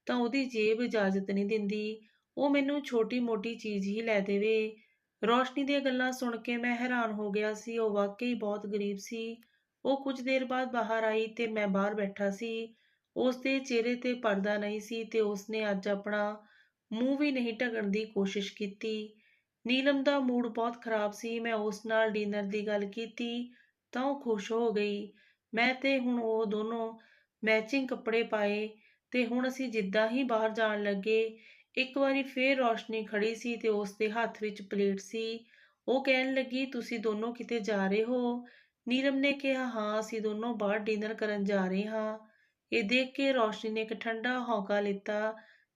ਤਾਂ ਉਹਦੀ ਜੇਬ ਇਜਾਜ਼ਤ ਨਹੀਂ ਦਿੰਦੀ। ਉਹ ਮੈਨੂੰ ਛੋਟੀ ਮੋਟੀ ਚੀਜ਼ ਹੀ ਲੈ ਦੇਵੇ। ਰੋਸ਼ਨੀ ਦੀਆਂ ਗੱਲਾਂ ਸੁਣ ਕੇ ਮੈਂ ਹੈਰਾਨ ਹੋ ਗਿਆ ਸੀ। ਉਹ ਵਾਕਈ ਬਹੁਤ ਗਰੀਬ ਸੀ। ਉਹ ਕੁਝ ਦੇਰ ਬਾਅਦ ਬਾਹਰ ਆਈ ਤੇ ਮੈਂ ਬਾਹਰ ਬੈਠਾ ਸੀ। ਉਸ ਦੇ ਚਿਹਰੇ ਤੇ ਪਰਦਾ ਨਹੀਂ ਸੀ ਤੇ ਉਸਨੇ ਅੱਜ ਆਪਣਾ ਮੂੰਹ ਵੀ ਨਹੀਂ ਢਕਣ ਦੀ ਕੋਸ਼ਿਸ਼ ਕੀਤੀ। ਨੀਲਮ ਦਾ ਮੂਡ ਬਹੁਤ ਖਰਾਬ ਸੀ। ਮੈਂ ਉਸ ਨਾਲ ਡਿਨਰ ਦੀ ਗੱਲ ਕੀਤੀ ਤਾਂ ਉਹ ਖੁਸ਼ ਹੋ ਗਈ। ਮੈਂ ਤੇ ਹੁਣ ਉਹ ਦੋਨੋਂ ਮੈਚਿੰਗ ਕੱਪੜੇ ਪਾਏ ਤੇ ਹੁਣ ਅਸੀਂ ਜਿੱਦਾਂ ਹੀ ਬਾਹਰ ਜਾਣ ਲੱਗੇ, ਇੱਕ ਵਾਰੀ ਫੇਰ ਰੋਸ਼ਨੀ ਖੜੀ ਸੀ ਤੇ ਉਸ ਦੇ ਹੱਥ ਵਿੱਚ ਪਲੇਟ ਸੀ। ਉਹ ਕਹਿਣ ਲੱਗੀ, ਤੁਸੀਂ ਦੋਨੋਂ ਕਿਤੇ ਜਾ ਰਹੇ ਹੋ? ਨੀਲਮ ਨੇ ਕਿਹਾ, ਹਾਂ ਅਸੀਂ ਦੋਨੋਂ ਬਾਹਰ ਡਿਨਰ ਕਰਨ ਜਾ ਰਹੇ ਹਾਂ। ਇਹ ਦੇਖ ਕੇ ਰੋਸ਼ਨੀ ਨੇ ਇੱਕ ਠੰਡਾ ਹੌਂਕਾ ਲਿੱਤਾ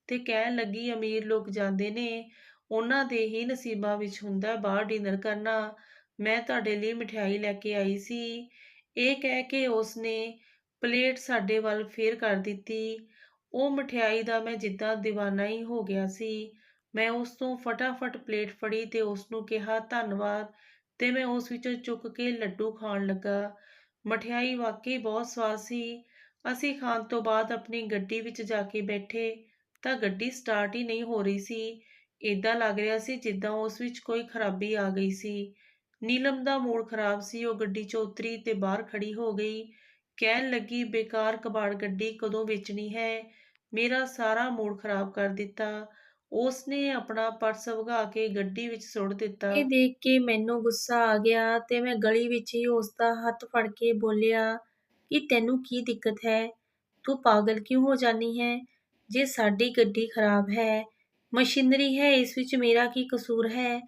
ਤੇ ਕਹਿਣ ਲੱਗੀ, ਅਮੀਰ ਲੋਕ ਜਾਂਦੇ ਨੇ, ਉਹਨਾਂ ਦੇ ਹੀ ਨਸੀਬਾਂ ਵਿੱਚ ਹੁੰਦਾ ਬਾਹਰ ਡਿਨਰ ਕਰਨਾ। ਮੈਂ ਤੁਹਾਡੇ ਲਈ ਮਠਿਆਈ ਲੈ ਕੇ ਆਈ ਸੀ। ਇਹ ਕਹਿ ਕੇ ਉਸਨੇ ਪਲੇਟ ਸਾਡੇ ਵੱਲ ਫੇਰ ਕਰ ਦਿੱਤੀ। ਉਹ ਮਠਿਆਈ ਦਾ ਮੈਂ ਜਿੱਦਾਂ ਦੀਵਾਨਾ ਹੀ ਹੋ ਗਿਆ ਸੀ। ਮੈਂ ਉਸ ਤੋਂ ਫਟਾਫਟ ਪਲੇਟ ਫੜੀ ਤੇ ਉਸਨੂੰ ਕਿਹਾ ਧੰਨਵਾਦ ਤੇ ਮੈਂ ਉਸ ਵਿੱਚੋਂ ਚੁੱਕ ਕੇ ਲੱਡੂ ਖਾਣ ਲੱਗਾ। ਮਠਿਆਈ ਵਾਕਈ ਬਹੁਤ ਸਵਾਦ ਸੀ। ਅਸੀਂ ਖਾਣ ਤੋਂ ਬਾਅਦ ਆਪਣੀ ਗੱਡੀ ਵਿੱਚ ਜਾ ਕੇ ਬੈਠੇ ਤਾਂ ਗੱਡੀ ਸਟਾਰਟ ਹੀ ਨਹੀਂ ਹੋ ਰਹੀ ਸੀ। ਏਦਾਂ ਲੱਗ ਰਿਹਾ ਸੀ ਜਿੱਦਾਂ ਉਸ ਵਿੱਚ ਕੋਈ ਖਰਾਬੀ ਆ ਗਈ ਸੀ। ਨੀਲਮ ਦਾ ਮੂਡ ਖਰਾਬ ਸੀ। ਉਹ ਗੱਡੀ 'ਚੋਂ ਉਤਰੀ ਤੇ ਬਾਹਰ ਖੜੀ ਹੋ ਗਈ। ਕਹਿਣ ਲੱਗੀ, ਬੇਕਾਰ ਕਬਾੜ ਗੱਡੀ ਕਦੋਂ ਵੇਚਣੀ ਹੈ? ਮੇਰਾ ਸਾਰਾ ਮੂਡ ਖਰਾਬ ਕਰ ਦਿੱਤਾ। ਉਸਨੇ ਆਪਣਾ ਪਰਸ ਵਗਾ ਕੇ ਗੱਡੀ ਵਿੱਚ ਸੁੱਟ ਦਿੱਤਾ। ਇਹ ਦੇਖ ਕੇ ਮੈਨੂੰ ਗੁੱਸਾ ਆ ਗਿਆ ਤੇ ਮੈਂ ਗਲੀ ਵਿੱਚ ਹੀ ਉਸਦਾ ਹੱਥ ਫੜ ਕੇ ਬੋਲਿਆ ਕਿ ਤੈਨੂੰ ਕੀ ਦਿੱਕਤ ਹੈ? ਤੂੰ ਪਾਗਲ ਕਿਉਂ ਹੋ ਜਾਨੀ ਹੈ? ਜੇ ਸਾਡੀ ਗੱਡੀ ਖਰਾਬ ਹੈ, ਮਸ਼ੀਨਰੀ ਹੈ, ਇਸ ਵਿੱਚ ਮੇਰਾ ਕੀ ਕਸੂਰ ਹੈ?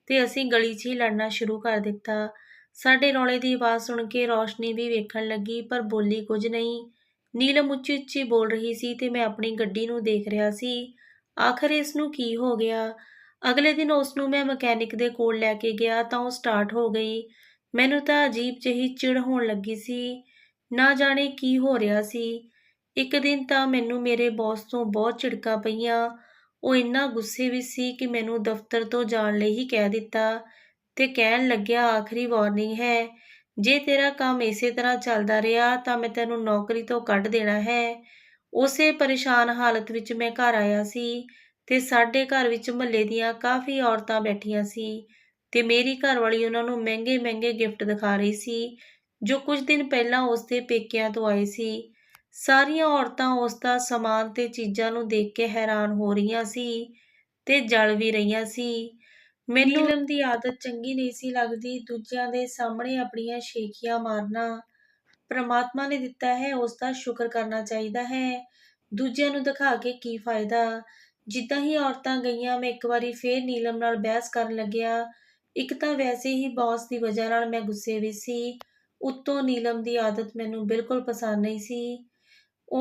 ਤੇ ਅਸੀਂ ਗਲੀ 'ਚ ਹੀ ਲੜਨਾ ਸ਼ੁਰੂ ਕਰ ਦਿੱਤਾ। ਸਾਡੇ ਰੌਲੇ ਦੀ ਆਵਾਜ਼ ਸੁਣ ਕੇ ਰੋਸ਼ਨੀ ਵੀ ਵੇਖਣ ਲੱਗੀ ਪਰ ਬੋਲੀ ਕੁਝ ਨਹੀਂ। ਨੀਲਮ ਉੱਚੀ ਉੱਚੀ ਬੋਲ ਰਹੀ ਸੀ ਤੇ ਮੈਂ ਆਪਣੀ ਗੱਡੀ ਨੂੰ ਦੇਖ ਰਿਹਾ ਸੀ। ਆਖਰ ਇਸ ਨੂੰ ਕੀ ਹੋ ਗਿਆ? ਅਗਲੇ ਦਿਨ ਉਸ ਨੂੰ ਮੈਂ ਮਕੈਨਿਕ ਦੇ ਕੋਲ ਲੈ ਕੇ ਗਿਆ ਤਾਂ ਉਹ ਸਟਾਰਟ ਹੋ ਗਈ। ਮੈਨੂੰ ਤਾਂ ਅਜੀਬ ਜਿਹੀ ਚਿੜ ਹੋਣ ਲੱਗੀ ਸੀ। ਨਾ ਜਾਣੇ ਕੀ ਹੋ ਰਿਹਾ ਸੀ। ਇੱਕ ਦਿਨ ਤਾਂ ਮੈਨੂੰ ਮੇਰੇ ਬੌਸ ਤੋਂ ਬਹੁਤ ਝਿੜਕਾਂ ਪਈਆਂ। ਉਹ ਇੰਨਾ ਗੁੱਸੇ ਵਿੱਚ ਸੀ ਕਿ ਮੈਨੂੰ ਦਫ਼ਤਰ ਤੋਂ ਜਾਣ ਲਈ ਹੀ ਕਹਿ ਦਿੱਤਾ ਤੇ ਕਹਿਣ ਲੱਗਿਆ, ਆਖਰੀ ਵਾਰਨਿੰਗ ਹੈ, ਜੇ ਤੇਰਾ ਕੰਮ ਇਸੇ ਤਰ੍ਹਾਂ ਚੱਲਦਾ ਰਿਹਾ ਤਾਂ ਮੈਂ ਤੈਨੂੰ ਨੌਕਰੀ ਤੋਂ ਕੱਢ ਦੇਣਾ ਹੈ। ਉਸੇ ਪਰੇਸ਼ਾਨ ਹਾਲਤ ਵਿੱਚ ਮੈਂ ਘਰ ਆਇਆ ਸੀ ਤੇ ਸਾਡੇ ਘਰ ਵਿੱਚ ਮੁਹੱਲੇ ਦੀਆਂ ਕਾਫੀ ਔਰਤਾਂ ਬੈਠੀਆਂ ਸੀ ਤੇ ਮੇਰੀ ਘਰਵਾਲੀ ਉਹਨਾਂ ਨੂੰ ਮਹਿੰਗੇ ਮਹਿੰਗੇ ਗਿਫਟ ਦਿਖਾ ਰਹੀ ਸੀ ਜੋ ਕੁਝ ਦਿਨ ਪਹਿਲਾਂ ਉਸਦੇ ਪੇਕਿਆਂ ਤੋਂ ਆਏ ਸੀ। ਸਾਰੀਆਂ ਔਰਤਾਂ ਉਸਦਾ ਸਮਾਨ ਤੇ ਚੀਜ਼ਾਂ ਨੂੰ ਦੇਖ ਕੇ ਹੈਰਾਨ ਹੋ ਰਹੀਆਂ ਸੀ ਤੇ ਜਲ ਵੀ ਰਹੀਆਂ ਸੀ। ਮੈਨੂੰ ਨੀਲਮ ਦੀ ਆਦਤ ਚੰਗੀ ਨਹੀਂ ਸੀ ਲੱਗਦੀ, ਦੂਜਿਆਂ ਦੇ ਸਾਹਮਣੇ ਆਪਣੀਆਂ ਸ਼ੇਖੀਆਂ ਮਾਰਨਾ। ਪ੍ਰਮਾਤਮਾ ਨੇ ਦਿੱਤਾ ਹੈ, ਉਸ ਦਾ ਸ਼ੁਕਰ ਕਰਨਾ ਚਾਹੀਦਾ ਹੈ। ਦੂਜਿਆਂ ਨੂੰ ਦਿਖਾ ਕੇ ਕੀ ਫਾਇਦਾ? ਜਿੱਦਾਂ ਹੀ ਔਰਤਾਂ ਗਈਆਂ ਮੈਂ ਇੱਕ ਵਾਰੀ ਫੇਰ ਨੀਲਮ ਨਾਲ ਬਹਿਸ ਕਰਨ ਲੱਗਿਆ। ਇੱਕ ਤਾਂ ਵੈਸੇ ਹੀ ਬੌਸ ਦੀ ਵਜ੍ਹਾ ਨਾਲ ਮੈਂ ਗੁੱਸੇ ਵਿੱਚ ਸੀ, ਉੱਤੋਂ ਨੀਲਮ ਦੀ ਆਦਤ ਮੈਨੂੰ ਬਿਲਕੁਲ ਪਸੰਦ ਨਹੀਂ ਸੀ।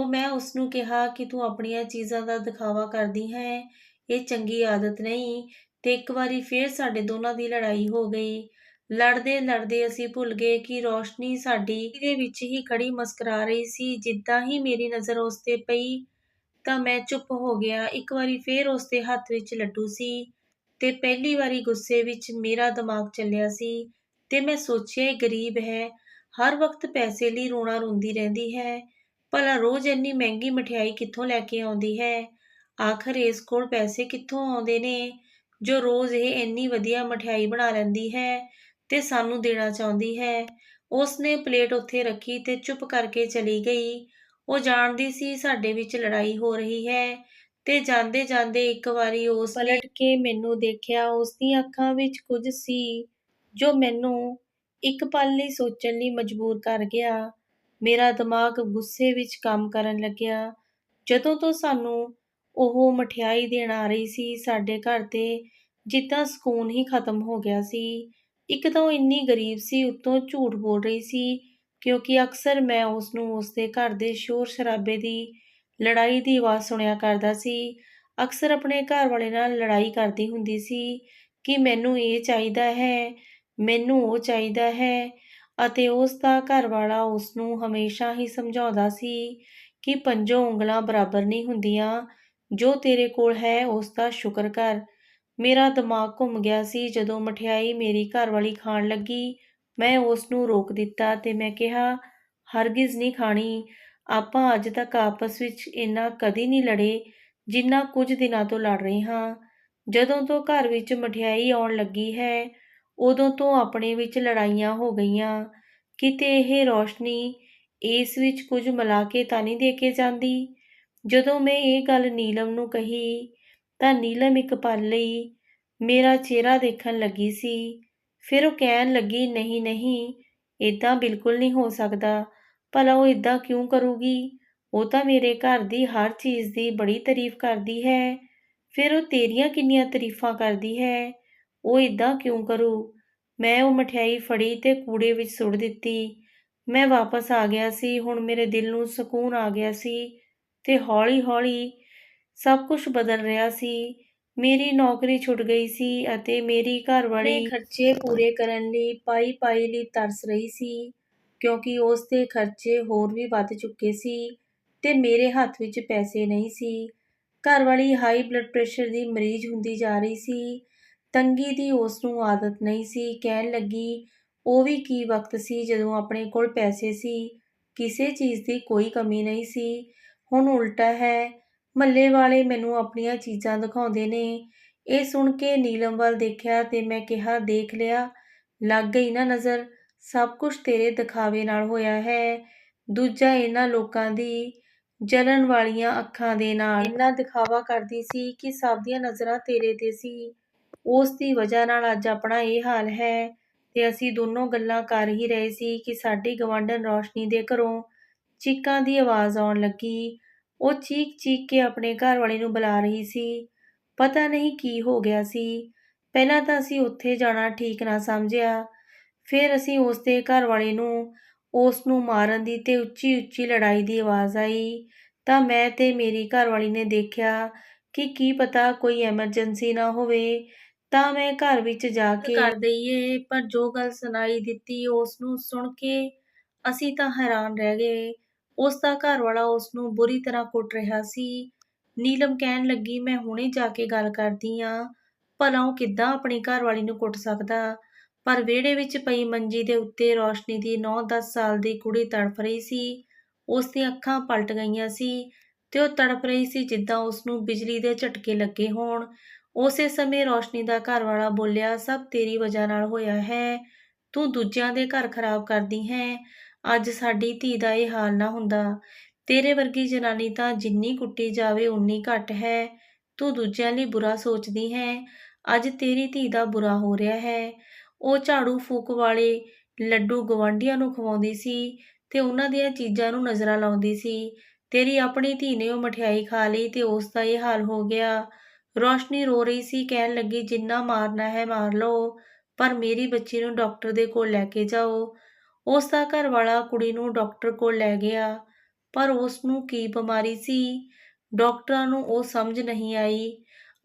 ਮੈਂ ਉਸਨੂੰ ਕਿਹਾ ਕਿ ਤੂੰ ਆਪਣੀਆਂ ਚੀਜ਼ਾਂ ਦਾ ਦਿਖਾਵਾ ਕਰਦੀ ਹੈ, ਇਹ ਚੰਗੀ ਆਦਤ ਨਹੀਂ। ਤੇ ਇੱਕ ਵਾਰੀ ਫੇਰ ਸਾਡੇ ਦੋਨਾਂ ਦੀ ਲੜਾਈ ਹੋ ਗਈ। ਲੜਦੇ ਲੜਦੇ ਅਸੀਂ ਭੁੱਲ ਗਏ ਕਿ ਰੋਸ਼ਨੀ ਸਾਡੀ ਦੇ ਵਿੱਚ ਹੀ ਖੜੀ ਮੁਸਕਰਾ ਰਹੀ ਸੀ। ਜਿੱਦਾਂ ਹੀ ਮੇਰੀ ਨਜ਼ਰ ਉਸ ਤੇ ਪਈ ਤਾਂ ਮੈਂ ਚੁੱਪ ਹੋ ਗਿਆ। ਇੱਕ ਵਾਰੀ ਫੇਰ ਉਸ ਦੇ ਹੱਥ ਵਿੱਚ ਲੱਡੂ ਸੀ ਤੇ ਪਹਿਲੀ ਵਾਰੀ ਗੁੱਸੇ ਵਿੱਚ ਮੇਰਾ ਦਿਮਾਗ ਚੱਲਿਆ ਸੀ ਤੇ ਮੈਂ ਸੋਚਿਆ, ਇਹ ਗਰੀਬ ਹੈ, ਹਰ ਵਕਤ ਪੈਸੇ ਲਈ ਰੋਣਾ ਰੋਂਦੀ ਰਹਿੰਦੀ ਹੈ, ਭਲਾ ਰੋਜ਼ ਇੰਨੀ ਮਹਿੰਗੀ ਮਠਿਆਈ ਕਿੱਥੋਂ ਲੈ ਕੇ ਆਉਂਦੀ ਹੈ? ਆਖਰ ਇਸ ਕੋਲ ਪੈਸੇ ਕਿੱਥੋਂ ਆਉਂਦੇ ਨੇ ਜੋ ਰੋਜ਼ ਇਹ ਇੰਨੀ ਵਧੀਆ ਮਠਿਆਈ ਬਣਾ ਲੈਂਦੀ ਹੈ ਤੇ ਸਾਨੂੰ ਦੇਣਾ ਚਾਹੁੰਦੀ ਹੈ। ਉਸ ਨੇ ਪਲੇਟ ਉੱਥੇ ਰੱਖੀ ਤੇ ਚੁੱਪ ਕਰਕੇ ਚਲੀ ਗਈ। ਉਹ ਜਾਣਦੀ ਸੀ ਸਾਡੇ ਵਿੱਚ ਲੜਾਈ ਹੋ ਰਹੀ ਹੈ ਤੇ ਜਾਂਦੇ ਜਾਂਦੇ ਇੱਕ ਵਾਰੀ ਉਸ ਨੇ ਪਲਟ ਕੇ ਮੈਨੂੰ ਦੇਖਿਆ। ਉਸ ਦੀਆਂ ਅੱਖਾਂ ਵਿੱਚ ਕੁਝ ਸੀ ਜੋ ਮੈਨੂੰ ਇੱਕ ਪਲ ਲਈ ਸੋਚਣ ਲਈ ਮਜਬੂਰ ਕਰ ਗਿਆ। ਮੇਰਾ ਦਿਮਾਗ ਗੁੱਸੇ ਵਿੱਚ ਕੰਮ ਕਰਨ ਲੱਗਿਆ। ਜਦੋਂ ਤੋਂ ਸਾਨੂੰ ਉਹ ਮਠਿਆਈ ਦੇਣ ਆ ਰਹੀ ਸੀ, ਸਾਡੇ ਘਰ ਤੇ ਜਿੱਦਾਂ ਸਕੂਨ ਹੀ ਖਤਮ ਹੋ ਗਿਆ ਸੀ। ਇੱਕ ਤਾਂ ਉਹ ਇੰਨੀ ਗਰੀਬ ਸੀ, ਉੱਤੋਂ ਝੂਠ ਬੋਲ ਰਹੀ ਸੀ, ਕਿਉਂਕਿ ਅਕਸਰ ਮੈਂ ਉਸਨੂੰ ਉਸਦੇ ਘਰ ਦੇ ਸ਼ੋਰ-ਸ਼ਰਾਬੇ ਦੀ, ਲੜਾਈ ਦੀ ਆਵਾਜ਼ ਸੁਣਿਆ ਕਰਦਾ ਸੀ। ਅਕਸਰ ਆਪਣੇ ਘਰ ਵਾਲੇ ਨਾਲ ਲੜਾਈ ਕਰਦੀ ਹੁੰਦੀ ਸੀ ਕਿ ਮੈਨੂੰ ਇਹ ਚਾਹੀਦਾ ਹੈ, ਮੈਨੂੰ ਉਹ ਚਾਹੀਦਾ ਹੈ, ਅਤੇ ਉਸ ਦਾ ਘਰ ਵਾਲਾ ਉਸਨੂੰ ਹਮੇਸ਼ਾ ਹੀ ਸਮਝਾਉਂਦਾ ਸੀ ਕਿ ਪੰਜੋਂ ਉਂਗਲਾਂ ਬਰਾਬਰ ਨਹੀਂ ਹੁੰਦੀਆਂ। ਜੋ ਤੇਰੇ ਕੋਲ ਹੈ ਉਸ ਦਾ ਸ਼ੁਕਰ ਕਰ। ਮੇਰਾ ਦਿਮਾਗ ਘੁੰਮ ਗਿਆ ਸੀ। ਜਦੋਂ ਮਠਿਆਈ ਮੇਰੀ ਘਰਵਾਲੀ ਖਾਣ ਲੱਗੀ, ਮੈਂ ਉਸ ਨੂੰ ਰੋਕ ਦਿੱਤਾ ਤੇ ਮੈਂ ਕਿਹਾ, ਹਰਗਿਜ਼ ਨਹੀਂ ਖਾਣੀ। ਆਪਾਂ ਅੱਜ ਤੱਕ ਆਪਸ ਵਿੱਚ ਇੰਨਾ ਕਦੀ ਨਹੀਂ ਲੜੇ ਜਿੰਨਾ ਕੁਝ ਦਿਨਾਂ ਤੋਂ ਲੜ ਰਹੇ ਹਾਂ। ਜਦੋਂ ਤੋਂ ਘਰ ਵਿੱਚ ਮਠਿਆਈ ਆਉਣ ਲੱਗੀ ਹੈ, ਉਦੋਂ ਤੋਂ ਆਪਣੇ ਵਿੱਚ ਲੜਾਈਆਂ ਹੋ ਗਈਆਂ। ਕਿਤੇ ਇਹ ਰੌਸ਼ਨੀ ਇਸ ਵਿੱਚ ਕੁਝ ਮਿਲਾ ਕੇ ਤਾਂ ਨਹੀਂ ਦੇ ਕੇ ਜਾਂਦੀ। ਜਦੋਂ ਮੈਂ ਇਹ ਗੱਲ ਨੀਲਮ ਨੂੰ ਕਹੀ ਤਾਂ ਨੀਲਮ ਇੱਕ ਪਲ ਲਈ ਮੇਰਾ ਚਿਹਰਾ ਦੇਖਣ ਲੱਗੀ ਸੀ। ਫਿਰ ਉਹ ਕਹਿਣ ਲੱਗੀ, ਨਹੀਂ ਨਹੀਂ, ਇੱਦਾਂ ਬਿਲਕੁਲ ਨਹੀਂ ਹੋ ਸਕਦਾ। ਭਲਾ ਉਹ ਇੱਦਾਂ ਕਿਉਂ ਕਰੂਗੀ? ਉਹ ਤਾਂ ਮੇਰੇ ਘਰ ਦੀ ਹਰ ਚੀਜ਼ ਦੀ ਬੜੀ ਤਾਰੀਫ ਕਰਦੀ ਹੈ। ਫਿਰ ਉਹ ਤੇਰੀਆਂ ਕਿੰਨੀਆਂ ਤਾਰੀਫਾਂ ਕਰਦੀ ਹੈ। ਉਹ ਇੱਦਾਂ ਕਿਉਂ ਕਰੂ? ਮੈਂ ਉਹ ਮਠਿਆਈ ਫੜੀ ਤੇ ਕੂੜੇ ਵਿੱਚ ਸੁੱਟ ਦਿੱਤੀ। ਮੈਂ ਵਾਪਸ ਆ ਗਿਆ ਸੀ। ਹੁਣ ਮੇਰੇ ਦਿਲ ਨੂੰ ਸਕੂਨ ਆ ਗਿਆ ਸੀ ਤੇ ਹੌਲੀ-ਹੌਲੀ ਸਭ ਕੁਝ ਬਦਲ ਰਿਹਾ ਸੀ। ਮੇਰੀ ਨੌਕਰੀ ਛੁੱਟ ਗਈ ਸੀ ਅਤੇ ਮੇਰੀ ਘਰਵਾਲੀ ਆਪਣੇ ਖਰਚੇ ਪੂਰੇ ਕਰਨ ਲਈ ਪਾਈ-ਪਾਈ ਲਈ ਤਰਸ ਰਹੀ ਸੀ, ਕਿਉਂਕਿ ਉਸ ਦੇ ਖਰਚੇ ਹੋਰ ਵੀ ਵੱਧ ਚੁੱਕੇ ਸੀ ਤੇ ਮੇਰੇ ਹੱਥ ਵਿੱਚ ਪੈਸੇ ਨਹੀਂ ਸੀ। ਘਰਵਾਲੀ ਹਾਈ ਬਲੱਡ ਪ੍ਰੈਸ਼ਰ ਦੀ ਮਰੀਜ਼ ਹੁੰਦੀ ਜਾ ਰਹੀ ਸੀ। ਤੰਗੀ ਦੀ ਉਸ ਨੂੰ ਆਦਤ ਨਹੀਂ ਸੀ। ਕਹਿਣ ਲੱਗੀ, ਉਹ ਵੀ ਕੀ ਵਕਤ ਸੀ ਜਦੋਂ ਆਪਣੇ ਕੋਲ ਪੈਸੇ ਸੀ, ਕਿਸੇ ਚੀਜ਼ ਦੀ ਕੋਈ ਕਮੀ ਨਹੀਂ ਸੀ। ਹੁਣ ਉਲਟਾ ਹੈ। ਮਹੱਲੇ ਵਾਲੇ ਮੈਨੂੰ ਆਪਣੀਆਂ ਚੀਜ਼ਾਂ ਦਿਖਾਉਂਦੇ ਨੇ। ਇਹ ਸੁਣ ਕੇ ਨੀਲਮ ਵੱਲ ਦੇਖਿਆ ਤੇ ਮੈਂ ਕਿਹਾ, ਦੇਖ ਲਿਆ, ਲੱਗ ਗਈ ਨਾ ਨਜ਼ਰ। ਸਭ ਕੁਝ ਤੇਰੇ ਦਿਖਾਵੇ ਨਾਲ ਹੋਇਆ ਹੈ। ਦੂਜਾ ਇਹਨਾਂ ਲੋਕਾਂ ਦੀ ਜਲਣ ਵਾਲੀਆਂ ਅੱਖਾਂ ਦੇ ਨਾਲ ਇੰਨਾ ਦਿਖਾਵਾ ਕਰਦੀ ਸੀ ਕਿ ਸਭ ਦੀਆਂ ਨਜ਼ਰਾਂ ਤੇਰੇ ਤੇ ਸੀ। ਉਸ ਦੀ ਵਜ੍ਹਾ ਨਾਲ ਅੱਜ ਆਪਣਾ ਇਹ ਹਾਲ ਹੈ। ਤੇ ਅਸੀਂ ਦੋਨੋਂ ਗੱਲਾਂ ਕਰ ਹੀ ਰਹੇ ਸੀ ਕਿ ਸਾਡੀ ਗਵਾਂਢਣ ਰੌਸ਼ਨੀ ਦੇ ਘਰੋਂ ਚੀਕਾਂ ਦੀ ਆਵਾਜ਼ ਆਉਣ ਲੱਗੀ। ਉਹ ਚੀਕ-ਚੀਕ ਕੇ ਆਪਣੇ ਘਰਵਾਲੀ ਨੂੰ ਬੁਲਾ ਰਹੀ ਸੀ। ਪਤਾ ਨਹੀਂ ਕੀ ਹੋ ਗਿਆ ਸੀ। ਪਹਿਲਾਂ ਤਾਂ ਅਸੀਂ ਉੱਥੇ ਜਾਣਾ ਠੀਕ ਨਾ ਸਮਝਿਆ। ਫਿਰ ਅਸੀਂ ਉਸ ਦੇ ਘਰਵਾਲੇ ਨੂੰ, ਉਸ ਨੂੰ ਮਾਰਨ ਦੀ ਤੇ ਉੱਚੀ-ਉੱਚੀ ਲੜਾਈ ਦੀ ਆਵਾਜ਼ ਆਈ ਤਾਂ ਮੈਂ ਤੇ ਮੇਰੀ ਘਰਵਾਲੀ ਨੇ ਦੇਖਿਆ ਕਿ ਕੀ ਪਤਾ ਕੋਈ ਐਮਰਜੈਂਸੀ ਨਾ ਹੋਵੇ ਤਾਂ ਮੈਂ ਘਰ ਵਿੱਚ ਜਾ ਕੇ ਕਰ ਦਈਏ। ਪਰ ਜੋ ਗੱਲ ਸੁਣਾਈ ਦਿੱਤੀ ਉਸ ਨੂੰ ਸੁਣ ਕੇ ਅਸੀਂ ਤਾਂ ਹੈਰਾਨ ਰਹਿ ਗਏ। ਉਸ ਦਾ ਘਰਵਾਲਾ ਉਸ ਨੂੰ ਬੁਰੀ ਤਰ੍ਹਾਂ ਕੁੱਟ ਰਿਹਾ ਸੀ। ਨੀਲਮ ਕਹਿਣ ਲੱਗੀ, ਮੈਂ ਹੁਣੇ ਜਾ ਕੇ ਗੱਲ ਕਰਦੀ ਹਾਂ। ਭਲਾ ਉਹ ਕਿੱਦਾਂ ਆਪਣੀ ਘਰਵਾਲੀ ਨੂੰ ਕੁੱਟ ਸਕਦਾ? ਪਰ ਵਿਹੜੇ ਵਿੱਚ ਪਈ ਮੰਜੀ ਦੇ ਉੱਤੇ ਰੌਸ਼ਨੀ ਦੀ 9-10 ਸਾਲ ਦੀ ਕੁੜੀ ਤੜਫ ਰਹੀ ਸੀ। ਉਸ ਦੀਆਂ ਅੱਖਾਂ ਪਲਟ ਗਈਆਂ ਸੀ ਤੇ ਉਹ ਤੜਪ ਰਹੀ ਸੀ ਜਿੱਦਾਂ ਉਸ ਨੂੰ ਬਿਜਲੀ ਦੇ ਝਟਕੇ ਲੱਗੇ ਹੋਣ। ਉਸੇ ਸਮੇਂ ਰੌਸ਼ਨੀ ਦਾ ਘਰਵਾਲਾ ਬੋਲਿਆ, ਸਭ ਤੇਰੀ ਵਜ੍ਹਾ ਨਾਲ ਹੋਇਆ ਹੈ। ਤੂੰ ਦੂਜਿਆਂ ਦੇ ਘਰ ਖਰਾਬ ਕਰਦੀ ਹੈ। ਅੱਜ ਸਾਡੀ ਧੀ ਦਾ ਇਹ ਹਾਲ ਨਾ ਹੁੰਦਾ। ਤੇਰੇ ਵਰਗੀ ਜਨਾਨੀ ਤਾਂ ਜਿੰਨੀ ਕੁੱਟੀ ਜਾਵੇ ਉਨੀ ਘੱਟ ਹੈ। ਤੂੰ ਦੂਜਿਆਂ ਲਈ ਬੁਰਾ ਸੋਚਦੀ ਹੈ। ਅੱਜ ਤੇਰੀ ਧੀ ਦਾ ਬੁਰਾ ਹੋ ਰਿਹਾ ਹੈ। ਉਹ ਝਾੜੂ ਫੂਕ ਵਾਲੇ ਲੱਡੂ ਗੁਆਂਢੀਆਂ ਨੂੰ ਖਵਾਉਂਦੀ ਸੀ ਤੇ ਉਹਨਾਂ ਦੀਆਂ ਚੀਜ਼ਾਂ ਨੂੰ ਨਜ਼ਰਾਂ ਲਾਉਂਦੀ ਸੀ। ਤੇਰੀ ਆਪਣੀ ਧੀ ਨੇ ਉਹ ਮਠਿਆਈ ਖਾ ਲਈ ਤੇ ਉਸ ਦਾ ਇਹ ਹਾਲ ਹੋ ਗਿਆ। ਰੌਸ਼ਨੀ ਰੋ ਰਹੀ ਸੀ, ਕਹਿਣ ਲੱਗੀ, ਜਿੰਨਾ ਮਾਰਨਾ ਹੈ ਮਾਰ ਲਓ, ਪਰ ਮੇਰੀ ਬੱਚੀ ਨੂੰ ਡਾਕਟਰ ਦੇ ਕੋਲ ਲੈ ਕੇ ਜਾਓ। ਉਸ ਦਾ ਘਰਵਾਲਾ ਕੁੜੀ ਨੂੰ ਡਾਕਟਰ ਕੋਲ ਲੈ ਗਿਆ, ਪਰ ਉਸ ਨੂੰ ਕੀ ਬਿਮਾਰੀ ਸੀ, ਡਾਕਟਰਾਂ ਨੂੰ ਉਹ ਸਮਝ ਨਹੀਂ ਆਈ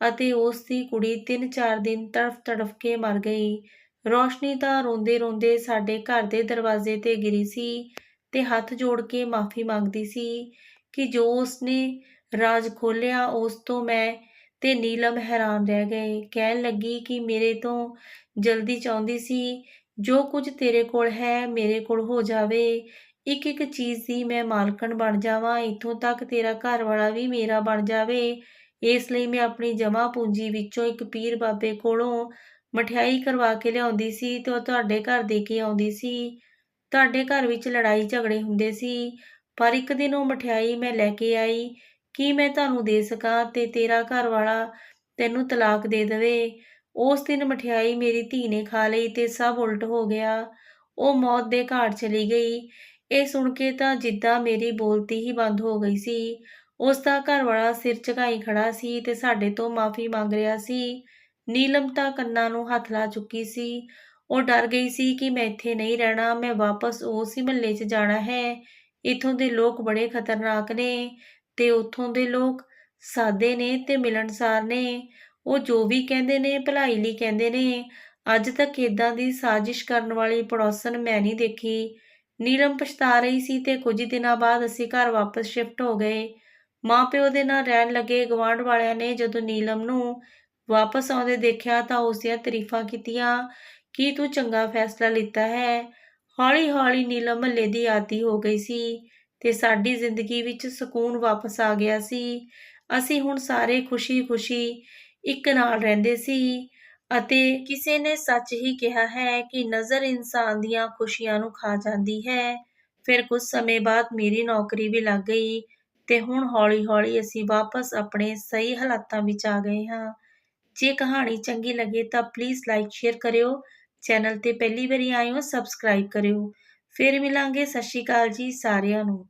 ਅਤੇ ਉਸ ਦੀ ਕੁੜੀ 3-4 ਦਿਨ ਤੜਫ-ਤੜਫ ਕੇ ਮਰ ਗਈ। ਰੌਸ਼ਨੀ ਤਾਂ ਰੋਂਦੇ-ਰੋਂਦੇ ਸਾਡੇ ਘਰ ਦੇ ਦਰਵਾਜ਼ੇ ਤੇ ਗਿਰੀ ਸੀ ਤੇ ਹੱਥ ਜੋੜ ਕੇ ਮਾਫ਼ੀ ਮੰਗਦੀ ਸੀ ਕਿ ਜੋ ਉਸਨੇ ਰਾਜ਼ ਖੋਲ੍ਹਿਆ ਉਸ ਤੋਂ ਮੈਂ ਤੇ ਨੀਲਮ ਹੈਰਾਨ ਰਹਿ ਗਏ। ਕਹਿਣ ਲੱਗੀ ਕਿ ਮੇਰੇ ਤੋਂ ਜਲਦੀ ਚਾਹੁੰਦੀ ਸੀ ਜੋ ਕੁਝ ਤੇਰੇ ਕੋਲ ਹੈ ਮੇਰੇ ਕੋਲ ਹੋ ਜਾਵੇ। ਇੱਕ-ਇੱਕ ਚੀਜ਼ ਦੀ ਮੈਂ ਮਾਲਕਣ ਬਣ ਜਾਵਾਂ। ਇੱਥੋਂ ਤੱਕ ਤੇਰਾ ਘਰਵਾਲਾ ਵੀ ਮੇਰਾ ਬਣ ਜਾਵੇ। ਇਸ ਲਈ ਮੈਂ ਆਪਣੀ ਜਮ੍ਹਾਂ ਪੂੰਜੀ ਵਿੱਚੋਂ ਇੱਕ ਪੀਰ ਬਾਬੇ ਕੋਲੋਂ ਮਠਿਆਈ ਕਰਵਾ ਕੇ ਲਿਆਉਂਦੀ ਸੀ ਤੇ ਉਹ ਤੁਹਾਡੇ ਘਰ ਦੇ ਕੇ ਆਉਂਦੀ ਸੀ। ਤੁਹਾਡੇ ਘਰ ਵਿੱਚ ਲੜਾਈ ਝਗੜੇ ਹੁੰਦੇ ਸੀ, ਪਰ ਇੱਕ ਦਿਨ ਉਹ ਮਠਿਆਈ ਮੈਂ ਲੈ ਕੇ ਆਈ ਕਿ ਮੈਂ ਤੁਹਾਨੂੰ ਦੇ ਸਕਾਂ ਤੇ ਤੇਰਾ ਘਰ ਵਾਲਾ ਤੈਨੂੰ ਤਲਾਕ ਦੇ ਦੇਵੇ। ਉਸ ਦਿਨ ਮਠਿਆਈ ਮੇਰੀ ਧੀ ਨੇ ਖਾ ਲਈ ਤੇ ਸਭ ਉਲਟ ਹੋ ਗਿਆ। ਉਹ ਮੌਤ ਦੇ ਘਾਟ ਚਲੀ ਗਈ। ਇਹ ਸੁਣ ਕੇ ਤਾਂ ਜਿੱਦਾਂ ਮੇਰੀ ਬੋਲਤੀ ਹੀ ਬੰਦ ਹੋ ਗਈ ਸੀ। ਉਸ ਦਾ ਘਰ ਵਾਲਾ ਸਿਰ ਝੁਕਾਈ ਖੜਾ ਸੀ ਤੇ ਸਾਡੇ ਤੋਂ ਮਾਫ਼ੀ ਮੰਗ ਰਿਹਾ ਸੀ। ਨੀਲਮ ਤਾਂ ਕੰਨਾਂ ਨੂੰ ਹੱਥ ਲਾ ਚੁੱਕੀ ਸੀ। ਉਹ ਡਰ ਗਈ ਸੀ ਕਿ ਮੈਂ ਇੱਥੇ ਨਹੀਂ ਰਹਿਣਾ, ਮੈਂ ਵਾਪਸ ਉਸ ਹੀ ਮਹੱਲੇ 'ਚ ਜਾਣਾ ਹੈ। ਇੱਥੋਂ ਦੇ ਲੋਕ ਬੜੇ ਖਤਰਨਾਕ ਨੇ ਤੇ ਉੱਥੋਂ ਦੇ ਲੋਕ ਸਾਦੇ ਨੇ ਤੇ ਮਿਲਣਸਾਰ ਨੇ। ਉਹ ਜੋ ਵੀ ਕਹਿੰਦੇ ਨੇ ਭਲਾਈ ਲਈ ਕਹਿੰਦੇ ਨੇ। ਅੱਜ ਤੱਕ ਏਦਾਂ ਦੀ ਸਾਜ਼ਿਸ਼ ਕਰਨ ਵਾਲੀ ਪੜੋਸਣ ਮੈਂ ਨਹੀਂ ਦੇਖੀ। ਨੀਲਮ ਪਛਤਾ ਰਹੀ ਸੀ ਤੇ ਕੁਝ ਦਿਨਾਂ ਬਾਅਦ ਅਸੀਂ ਘਰ ਵਾਪਸ ਸ਼ਿਫਟ ਹੋ ਗਏ। ਮਾਂ ਪਿਓ ਦੇ ਨਾਲ ਰਹਿਣ ਲੱਗੇ। ਗੁਆਂਢ ਵਾਲਿਆਂ ਨੇ ਜਦੋਂ ਨੀਲਮ ਨੂੰ ਵਾਪਸ ਆਉਂਦੇ ਦੇਖਿਆ ਤਾਂ ਉਸ ਦੀਆਂ ਤਾਰੀਫਾਂ ਕੀਤੀਆਂ ਕਿ ਤੂੰ ਚੰਗਾ ਫੈਸਲਾ ਲਿੱਤਾ ਹੈ। ਹੌਲੀ ਹੌਲੀ ਨੀਲਮ ਮਹੱਲੇ ਦੀ ਆਦੀ ਹੋ ਗਈ ਸੀ ਤੇ ਸਾਡੀ ਜ਼ਿੰਦਗੀ ਵਿੱਚ ਸਕੂਨ ਵਾਪਸ ਆ ਗਿਆ ਸੀ। ਅਸੀਂ ਹੁਣ ਸਾਰੇ ਖੁਸ਼ੀ-ਖੁਸ਼ੀ ਇੱਕ ਨਾਲ ਰਹਿੰਦੇ ਸੀ ਅਤੇ ਕਿਸੇ ਨੇ ਸੱਚ ਹੀ ਕਿਹਾ ਹੈ ਕਿ ਨਜ਼ਰ ਇਨਸਾਨ ਦੀਆਂ ਖੁਸ਼ੀਆਂ ਨੂੰ ਖਾ ਜਾਂਦੀ ਹੈ। ਫਿਰ ਕੁਝ ਸਮੇਂ ਬਾਅਦ ਮੇਰੀ ਨੌਕਰੀ ਵੀ ਲੱਗ ਗਈ ਤੇ ਹੁਣ ਹੌਲੀ-ਹੌਲੀ ਅਸੀਂ ਵਾਪਸ ਆਪਣੇ ਸਹੀ ਹਾਲਾਤਾਂ ਵਿੱਚ ਆ ਗਏ ਹਾਂ। ਜੇ ਕਹਾਣੀ ਚੰਗੀ ਲੱਗੇ ਤਾਂ ਪਲੀਜ਼ ਲਾਈਕ ਸ਼ੇਅਰ ਕਰਿਓ। ਚੈਨਲ ਤੇ ਪਹਿਲੀ ਵਾਰੀ ਆਏ ਹੋ ਸਬਸਕ੍ਰਾਈਬ ਕਰਿਓ। ਫਿਰ ਮਿਲਾਂਗੇ। ਸਤਿ ਸ਼੍ਰੀ ਅਕਾਲ ਜੀ ਸਾਰਿਆਂ ਨੂੰ।